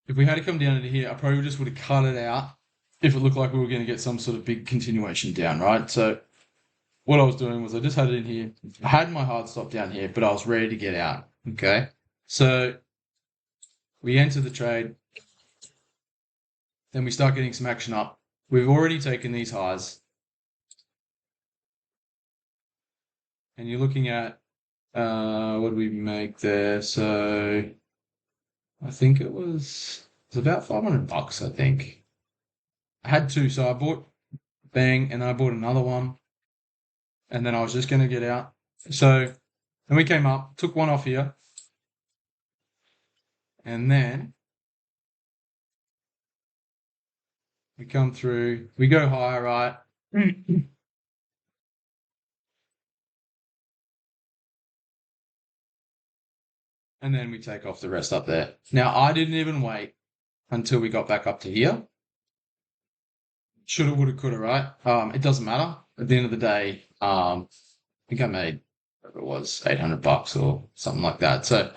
if we had to come down into here, I probably just would have cut it out if it looked like we were going to get some sort of big continuation down, right? So what I was doing was I just had it in here. I had my hard stop down here, but I was ready to get out. Okay. So we enter the trade, then we start getting some action up. We've already taken these highs, and you're looking at what do we make there? So I think it was about $500, I think. I had two, so I bought bang, and then I bought another one, and then I was just gonna get out. So then we came up, took one off here, and then we come through, we go higher, right? And then we take off the rest up there. Now I didn't even wait until we got back up to here. Shoulda, woulda, coulda, right? It doesn't matter. At the end of the day, I think I made whatever it was, $800 or something like that. So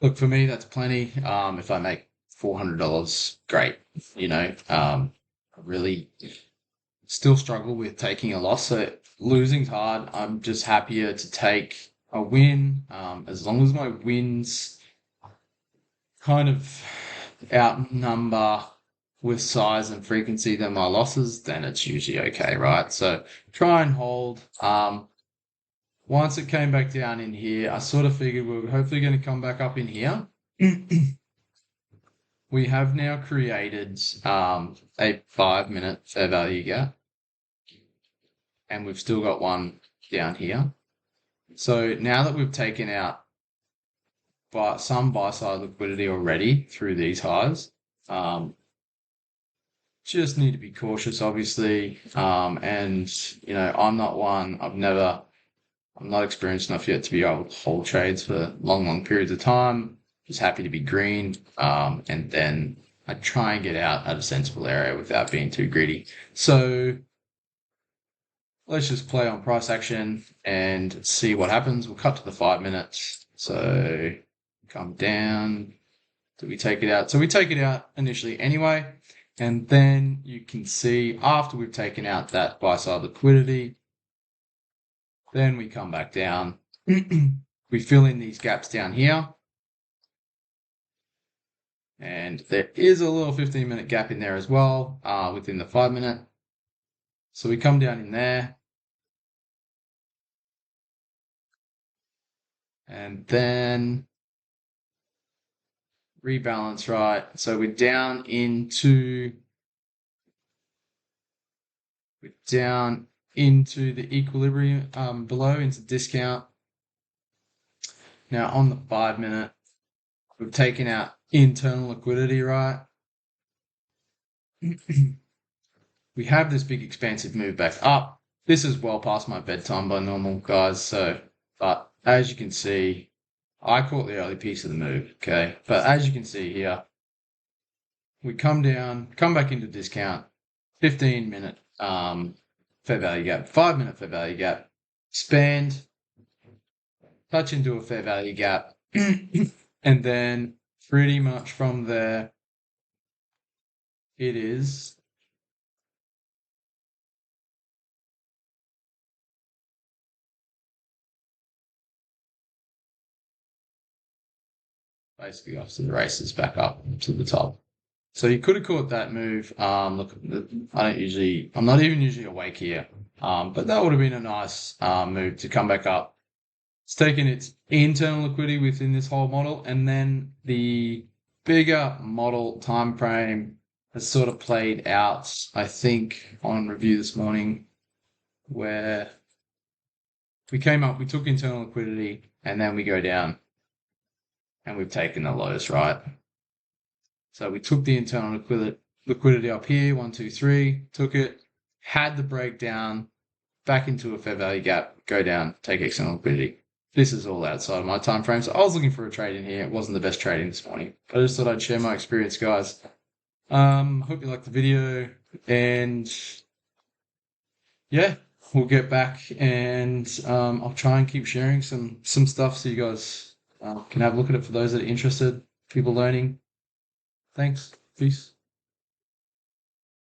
look, for me, that's plenty. If I make $400, great. I really still struggle with taking a loss. So losing's hard. I'm just happier to take a win. As long as my wins kind of outnumber with size and frequency than my losses, then it's usually okay, right? So try and hold. Once it came back down in here, I sort of figured we were hopefully going to come back up in here. We have now created a 5-minute fair value gap, and we've still got one down here. So now that we've taken out some buy-side liquidity already through these highs, just need to be cautious, obviously. And I'm not one. I'm not experienced enough yet to be able to hold trades for long, long periods of time. Just happy to be green. And then I try and get out at a sensible area without being too greedy. So let's just play on price action and see what happens. We'll cut to the 5 minutes. So come down. Do we take it out? So we take it out initially anyway. And then you can see after we've taken out that buy side liquidity, then we come back down. We fill in these gaps down here. And there is a little 15-minute gap in there as well, within the 5-minute. So we come down in there. And then rebalance, right? So we're down into the equilibrium below, into discount. Now on the 5-minute, we've taken out internal liquidity, right? We have this big expansive move back up. This is well past my bedtime by normal, guys. But as you can see, I caught the early piece of the move, okay? But as you can see here, we come down, come back into discount, 15-minute fair value gap, 5-minute fair value gap, expand, touch into a fair value gap, and then pretty much from there, it is basically off to the races back up to the top. So you could have caught that move. Look, I'm not even usually awake here. But that would have been a nice move to come back up. It's taken its internal liquidity within this whole model, and then the bigger model time frame has sort of played out, I think, on review this morning, where we came up, we took internal liquidity, and then we go down, and we've taken the lows, right? So we took the internal liquidity up here, 1, 2, 3, took it, had the breakdown, back into a fair value gap, go down, take external liquidity. This is all outside of my time frame. So I was looking for a trade in here. It wasn't the best trading this morning. But I just thought I'd share my experience, guys. Hope you liked the video. And yeah, we'll get back and I'll try and keep sharing some stuff so you guys can have a look at it for those that are interested, people learning. Thanks. Peace.